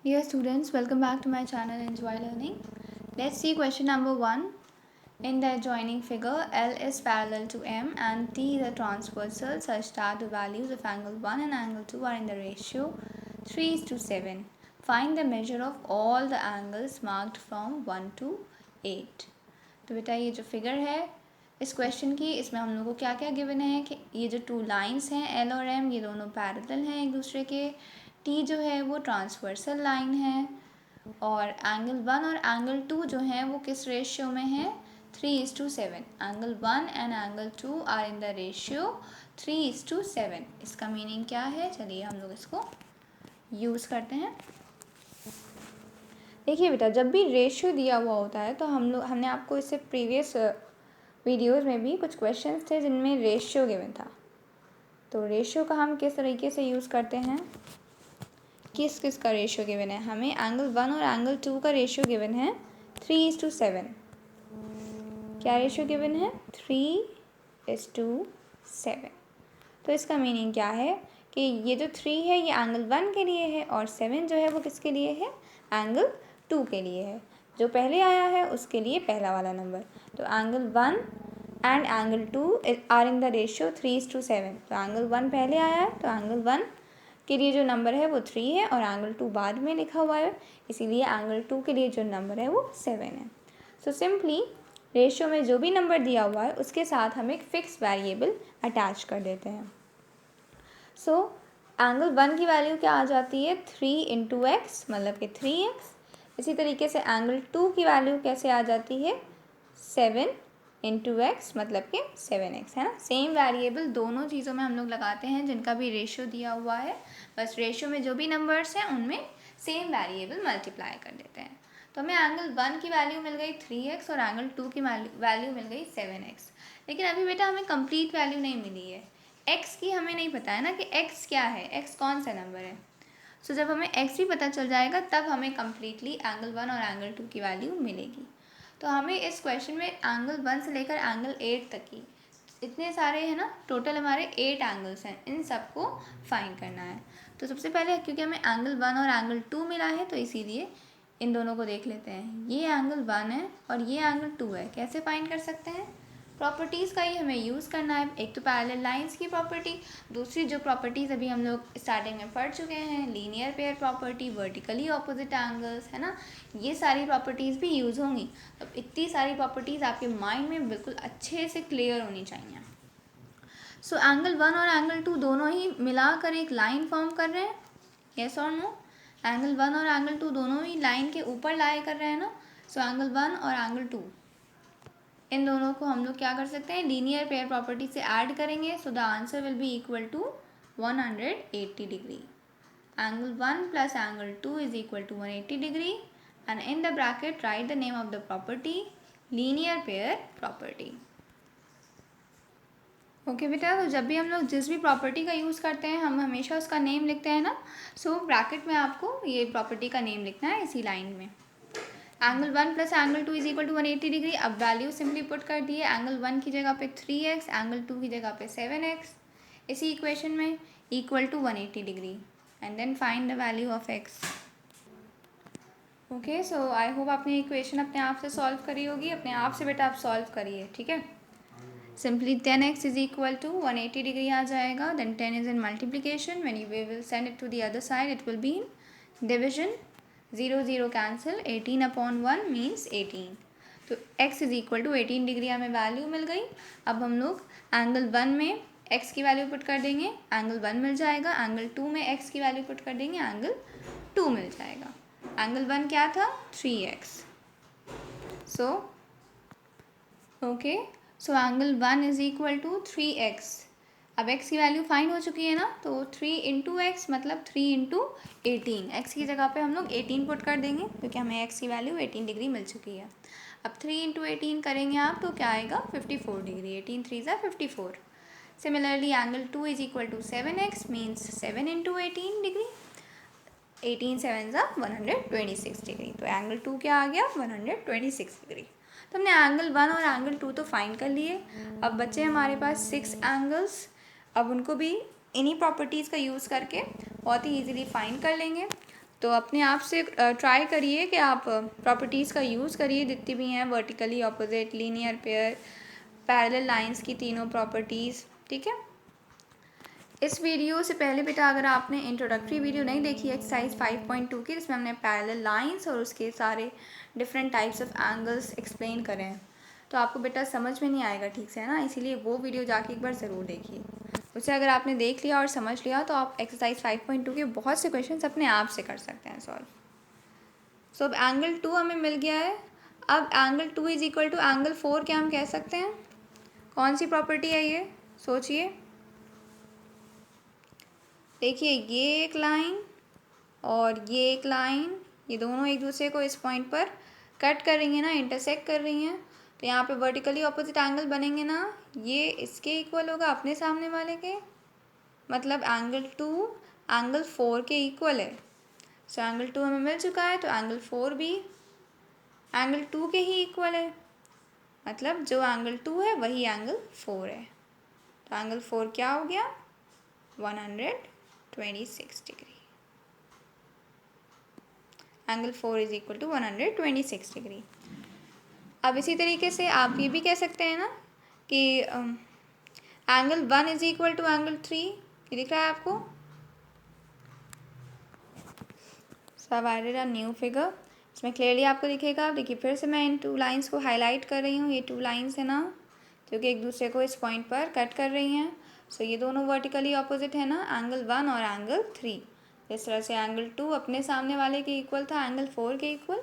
Dear students, welcome back to my channel Enjoy Learning. Let's see question number 1. In the adjoining figure, L is parallel to M and T is a transversal such that the values of angle 1 and angle 2 are in the ratio 3:7. Find the measure of all the angles marked from 1 to 8. तो बेटा ये जो figure है इस question की, इसमें हम लोग को क्या क्या गिवन है कि ये जो टू लाइंस हैं एल और एम, ये दोनों पैरेलल हैं एक दूसरे के। टी जो है वो ट्रांसवर्सल लाइन है और एंगल 1 और एंगल 2 जो हैं वो किस रेशियो में है 3:7। Angle 1 and angle 2 are in the ratio 3:7। इसका मीनिंग क्या है, चलिए हम लोग इसको यूज़ करते हैं। देखिए बेटा, जब भी रेशियो दिया हुआ होता है तो हमने आपको इससे प्रीवियस वीडियोस में भी कुछ क्वेश्चंस थे जिनमें रेशियो गिवन था। तो रेशियो का हम किस तरीके से यूज़ करते हैं, किस का रेशियो गिवन है, हमें एंगल 1 और एंगल 2 का रेशियो गिवन है 3:7। क्या रेशियो गिवन है 3:7। तो इसका मीनिंग क्या है कि ये जो 3 है ये एंगल 1 के लिए है और 7 जो है वो किसके लिए है, एंगल 2 के लिए है। जो पहले आया है उसके लिए पहला वाला नंबर। तो angle 1 and angle 2 are in the ratio 3:7। तो एंगल 1 पहले आया है तो एंगल 1 के लिए जो नंबर है वो 3 है और एंगल 2 बाद में लिखा हुआ है, इसीलिए एंगल 2 के लिए जो नंबर है वो 7 है। सो सिंपली रेशियो में जो भी नंबर दिया हुआ है उसके साथ हम एक फिक्स वेरिएबल अटैच कर देते हैं। सो एंगल 1 की वैल्यू क्या आ जाती है 3 × x मतलब कि 3x। इसी तरीके से एंगल 2 की वैल्यू कैसे आ जाती है 7 × x मतलब कि 7x, है ना। सेम वेरिएबल दोनों चीज़ों में हम लोग लगाते हैं जिनका भी रेशियो दिया हुआ है, बस रेशियो में जो भी नंबर्स हैं उनमें सेम वेरिएबल मल्टीप्लाई कर देते हैं। तो हमें एंगल 1 की वैल्यू मिल गई 3x और एंगल 2 की वैल्यू मिल गई 7x। लेकिन अभी बेटा हमें कंप्लीट वैल्यू नहीं मिली है, x की हमें नहीं पता है ना कि x क्या है, x कौन सा नंबर है। सो जब हमें x भी पता चल जाएगा तब हमें कम्प्लीटली एंगल 1 और एंगल 2 की वैल्यू मिलेगी। तो हमें इस क्वेश्चन में एंगल 1 से लेकर एंगल 8 तक की इतने सारे हैं ना, टोटल हमारे 8 एंगल्स हैं, इन सबको फाइंड करना है। तो सबसे पहले क्योंकि हमें एंगल 1 और एंगल 2 मिला है तो इसीलिए इन दोनों को देख लेते हैं। ये एंगल 1 है और ये एंगल 2 है, कैसे फाइंड कर सकते हैं, प्रॉपर्टीज़ का ही हमें यूज़ करना है। एक तो पैरेलल लाइंस की प्रॉपर्टी, दूसरी जो प्रॉपर्टीज़ अभी हम लोग स्टार्टिंग में पढ़ चुके हैं, linear pair property, vertically opposite angles, है ना, ये सारी प्रॉपर्टीज़ भी यूज़ होंगी। अब इतनी सारी प्रॉपर्टीज़ आपके माइंड में बिल्कुल अच्छे से क्लियर होनी चाहिए। सो एंगल 1 और एंगल 2 दोनों ही मिलाकर एक लाइन फॉर्म कर रहे हैं, यस और नो। एंगल 1 और एंगल 2 दोनों ही लाइन के ऊपर लाए कर रहे हैं ना। सो एंगल 1 और एंगल 2 इन दोनों को हम लोग क्या कर सकते हैं, लीनियर पेयर प्रॉपर्टी से ऐड करेंगे। So the answer will be equal to 180 degree. Angle 1 plus angle 2 is equal to 180 degree and in the bracket write the name of the property, linear pair property. Okay बेटा, तो जब भी हम लोग जिस भी प्रॉपर्टी का यूज़ करते हैं हम हमेशा उसका नेम लिखते हैं ना। सो ब्रैकेट में आपको ये प्रॉपर्टी का नेम लिखना है इसी लाइन में। Angle 1 plus angle 2 is equal to 180 degree. अब वैल्यू सिंपली पुट कर दिए, एंगल 1 की जगह पे 3x, एंगल 2 की जगह पे 7x इसी इक्वेशन में, equal to 180 degree and then find the value of x। Okay, so I hope आपने इक्वेशन अपने आप से सॉल्व करी होगी, अपने आप से बेटा आप सॉल्व करिए, ठीक है। Simply 10x is equal to 180 degree आ जाएगा, then 10 is in multiplication, when we will send it to the other side it will be in division, 0 0 cancel, 18/1 means 18। तो x is equal to 18 degree हमें value मिल गई। अब हम लोग angle 1 में x की वैल्यू पुट कर देंगे, एंगल 1 मिल जाएगा। एंगल 2 में x की वैल्यू पुट कर देंगे, एंगल 2 मिल जाएगा। एंगल 1 क्या था 3x। So okay, so angle 1 is equal to 3x। अब x की वैल्यू फाइंड हो चुकी है ना, तो 3 × x मतलब 3 × 18। x की जगह पे हम लोग 18 पुट कर देंगे क्योंकि हमें x की वैल्यू 18 डिग्री मिल चुकी है। अब 3 × 18 करेंगे आप तो क्या आएगा 54 डिग्री, 18 3 ज़ा 54। Similarly angle 2 is equal to 7x means 7 × 18 degree, 18 7 ज़ा 126 डिग्री। तो एंगल 2 क्या आ गया 126 डिग्री। तो हमने एंगल 1 और एंगल 2 तो फाइंड कर लिए। अब बचे हमारे पास 6 एंगल्स। अब उनको भी इन्हीं प्रॉपर्टीज़ का यूज़ करके बहुत ही इजीली फाइंड कर लेंगे। तो अपने आप से ट्राई करिए कि आप प्रॉपर्टीज़ का यूज़ करिए जितनी भी हैं, vertically opposite, linear pair, parallel lines की तीनों प्रॉपर्टीज़, ठीक है। इस वीडियो से पहले बेटा अगर आपने इंट्रोडक्टरी वीडियो नहीं देखी एक्सरसाइज 5.2 की, जिसमें हमने पैरेलल लाइंस और उसके सारे different types of angles explain करे हैं, तो आपको बेटा समझ में नहीं आएगा ठीक से, है ना। इसीलिए वो वीडियो जाके एक बार ज़रूर देखिए। उसे अगर आपने देख लिया और समझ लिया तो आप एक्सरसाइज 5.2 के बहुत से क्वेश्चंस अपने आप से कर सकते हैं सॉल्व। सो अब एंगल 2 हमें मिल गया है। अब angle 2 is equal to angle 4 क्या हम कह सकते हैं? कौन सी प्रॉपर्टी है ये, सोचिए। देखिए ये एक लाइन और ये एक लाइन, ये दोनों एक दूसरे को इस पॉइंट पर कट कर रही हैं ना, इंटरसेक्ट कर रही हैं। तो यहाँ पे वर्टिकली ऑपोजिट एंगल बनेंगे ना, ये इसके इक्वल होगा अपने सामने वाले के, मतलब एंगल 2 एंगल 4 के इक्वल है। सो एंगल 2 हमें मिल चुका है, तो एंगल 4 भी एंगल 2 के ही इक्वल है, मतलब जो एंगल 2 है वही एंगल 4 है। तो एंगल 4 क्या हो गया? 126 degree. Angle 4 is equal to 126 degree. अब इसी तरीके से आप ये भी कह सकते हैं ना कि angle 1 is equal to angle 3। ये दिख रहा है आपको? So I added a new figure, इसमें क्लियरली आपको दिखेगा। देखिए फिर से मैं इन टू लाइंस को हाईलाइट कर रही हूँ। ये टू लाइंस है ना, जो कि एक दूसरे को इस पॉइंट पर कट कर रही हैं। सो ये दोनों वर्टिकली ऑपोजिट है ना, एंगल 1 और एंगल 3। इस तरह से एंगल 2 अपने सामने वाले के इक्वल था, एंगल 4 के इक्वल,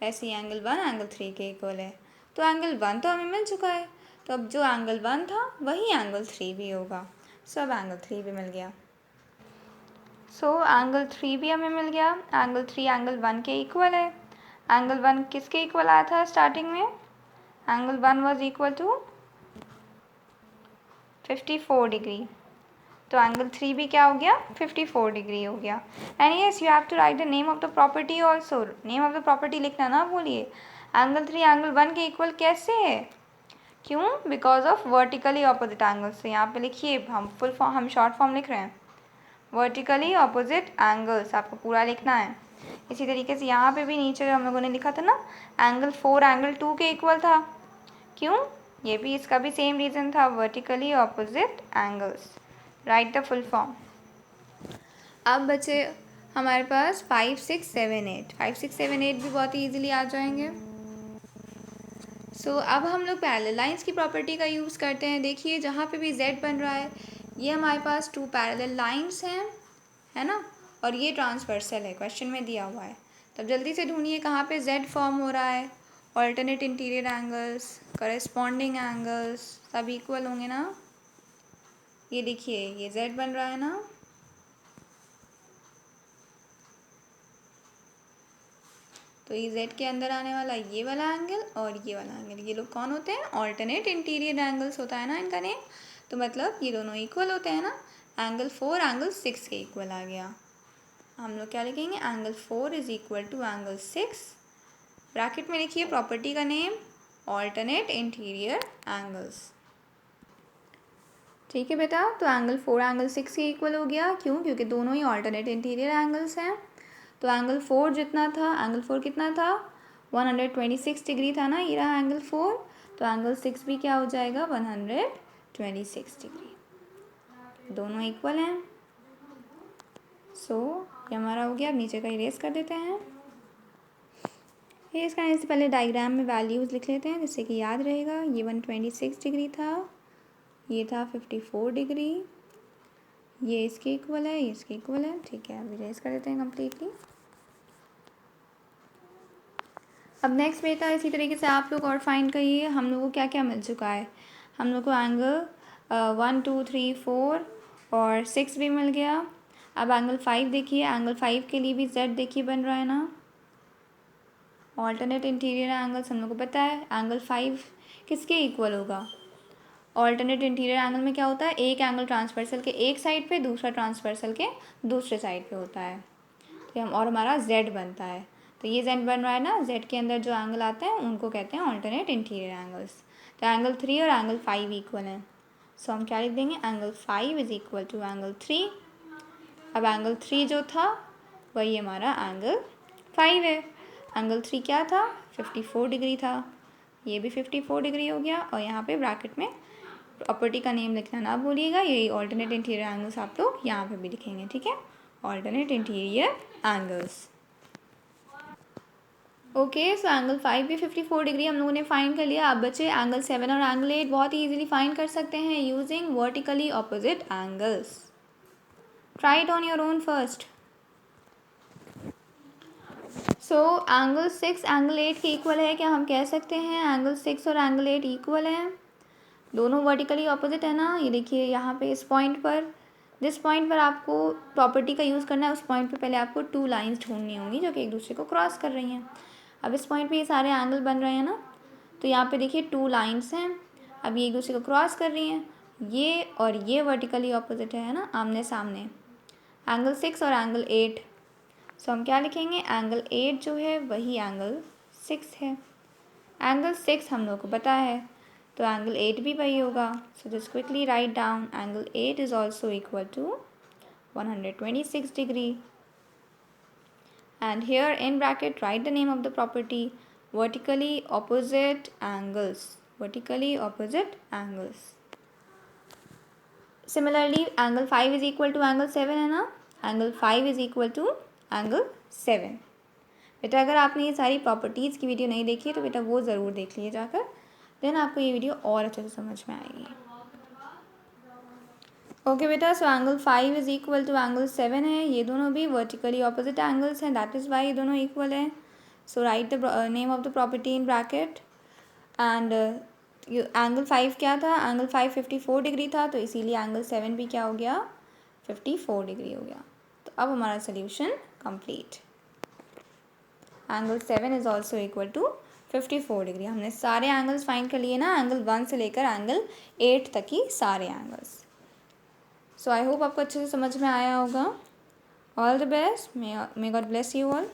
वैसे ही एंगल 1 एंगल 3 के इक्वल है। तो एंगल 1 तो हमें मिल चुका है, तो अब जो एंगल 1 था वही एंगल 3 भी होगा। सो अब एंगल 3 भी मिल गया। सो एंगल 3 भी हमें मिल गया। एंगल 3 एंगल 1 के इक्वल है। एंगल 1 किसके इक्वल आया था स्टार्टिंग में? Angle 1 was equal to 54 degree. तो एंगल 3 भी क्या हो गया? 54 डिग्री हो गया। And yes, you have to write the name of the property also. Name of the property लिखना ना भूलिए। एंगल 3 एंगल 1 के इक्वल कैसे है? क्यों? Because of vertically opposite angles. तो यहाँ पे लिखिए, हम फुल फॉर्म, हम शॉर्ट फॉर्म लिख रहे हैं, वर्टिकली ऑपोजिट एंगल्स आपको पूरा लिखना है। इसी तरीके से यहाँ पे भी नीचे हम लोगों ने लिखा था ना, एंगल 4 एंगल 2 के इक्वल था। क्यों? ये भी, इसका भी सेम रीज़न था, vertically opposite angles. Right the full form. अब बचे हमारे पास 5, 6, 7, 8। 5, 6, 7, 8 भी बहुत ही ईजिली आ जाएंगे। सो अब हम लोग पैरेलल लाइंस की प्रॉपर्टी का यूज़ करते हैं। देखिए जहाँ पे भी z बन रहा है, ये हमारे पास 2 पैरेलल लाइंस हैं, है ना, और ये ट्रांसवर्सल है, क्वेश्चन में दिया हुआ है। तब जल्दी से ढूंढिए कहाँ पे z फॉर्म हो रहा है। Alternate interior angles, corresponding angles सब इक्वल होंगे ना। ये देखिए ये z बन रहा है ना, तो ये z के अंदर आने वाला ये वाला एंगल और ये वाला एंगल, ये लोग कौन होते हैं? ऑल्टरनेट इंटीरियर एंगल्स होता है ना इनका नेम। तो मतलब ये दोनों इक्वल होते हैं ना। एंगल 4 एंगल 6 के इक्वल आ गया। हम लोग क्या लिखेंगे? Angle 4 is equal to angle 6। Bracket में लिखिए प्रॉपर्टी का नेम, ऑल्टरनेट इंटीरियर एंगल्स। ठीक है बेटा, तो एंगल 4 एंगल 6 के इक्वल हो गया। क्यों? क्योंकि दोनों ही ऑल्टरनेट इंटीरियर एंगल्स हैं। तो एंगल 4 जितना था, एंगल 4 कितना था? 126 डिग्री था ना, ये रहा एंगल 4। तो एंगल 6 भी क्या हो जाएगा? 126 डिग्री। दोनों इक्वल हैं। सो ये हमारा हो गया। अब नीचे का इरेज कर देते हैं। इरेज करने से पहले डायग्राम में वैल्यूज़ लिख लेते हैं जिससे कि याद रहेगा। ये 126 डिग्री था, ये था 54 डिग्री, ये इसके इक्वल है, ये इसके इक्वल है। ठीक है, अब इरेज कर देते हैं कम्प्लीटली। अब नेक्स्ट बेटा इसी तरीके से आप लोग और फाइंड करिए हम लोगों को क्या क्या मिल चुका है। हम लोग को एंगल 1, 2, 3, 4 और 6 भी मिल गया। अब एंगल 5 देखिए, एंगल 5 के लिए भी z देखिए बन रहा है ना, ऑल्टरनेट इंटीरियर एंगल्स हम लोग को पता है। एंगल 5 किसके इक्वल होगा? ऑल्टरनेट इंटीरियर एंगल में क्या होता है? एक एंगल ट्रांसवर्सल के एक साइड पे, दूसरा ट्रांसवर्सल के दूसरे साइड पे होता है। तो हम, और हमारा z बनता है। तो ये z बन रहा है ना, z के अंदर जो एंगल आते हैं उनको कहते हैं ऑल्टरनेट इंटीरियर एंगल्स। तो एंगल 3 और एंगल 5 इक्वल हैं। सो हम क्या लिख देंगे? Angle 5 is equal to angle 3। अब एंगल 3 जो था वही हमारा एंगल 5 है। एंगल 3 क्या था? 54 डिग्री था। ये भी 54 डिग्री हो गया। और यहाँ पे ब्रैकेट में प्रॉपर्टी का नेम लिखना ना भूलिएगा। यही ऑल्टरनेट इंटीरियर एंगल्स आप लोग यहाँ पे भी लिखेंगे, ठीक है? Alternate interior angles. Okay, so angle 5 भी 54 डिग्री हम लोगों ने फाइंड कर लिया। अब बचे एंगल 7 और एंगल 8 बहुत ही ईजिली फाइंड कर सकते हैं using vertically opposite angles. Try it on your own first. So angle 6 angle 8 के इक्वल है क्या? हम कह सकते हैं एंगल 6 और एंगल 8 इक्वल हैं। दोनों वर्टिकली ऑपोजिट है ना। ये देखिए यहाँ पे इस पॉइंट पर, जिस पॉइंट पर आपको प्रॉपर्टी का यूज़ करना है उस पॉइंट पे पहले आपको 2 लाइंस ढूंढनी होंगी जो कि एक दूसरे को क्रॉस कर रही हैं। अब इस पॉइंट पे ये सारे एंगल बन रहे हैं ना, तो यहाँ पे देखिए 2 लाइंस हैं। अब ये एक दूसरे को क्रॉस कर रही हैं। ये और ये वर्टिकली ऑपोजिट है ना, आमने सामने। एंगल 6 और एंगल 8, सो हम क्या लिखेंगे? एंगल 8 जो है वही एंगल 6 है। एंगल 6 हम लोग को पता है, तो एंगल 8 भी वही होगा। So just quickly write down angle 8 is also equal to 126 degree. And here in bracket write the name of the property, vertically opposite angles. Vertically opposite angles. Similarly angle 5 is equal to angle 7 है ना। angle 5 is equal to angle 7। बेटा अगर आपने ये सारी properties की video नहीं देखी है तो बेटा वो ज़रूर देख लीजिए जाकर, देन आपको ये वीडियो और अच्छे से समझ में आएगी। ओके बेटा, so angle 5 is equal to angle 7 है। ये दोनों भी वर्टिकली ऑपोजिट एंगल्स हैं, दैट इज़ वाई ये दोनों इक्वल हैं। So write the name of the property in bracket. And angle 5 क्या था? एंगल 5 54 डिग्री था, तो इसीलिए एंगल 7 भी क्या हो गया? 54 डिग्री हो गया। तो अब हमारा solution complete. Angle 7 is also equal to 54 degree. हमने सारे एंगल्स फाइंड कर लिए ना, एंगल 1 से लेकर एंगल 8 तक की सारे एंगल्स। सो आई होप आपको अच्छे से समझ में आया होगा। All the best, may God bless you all.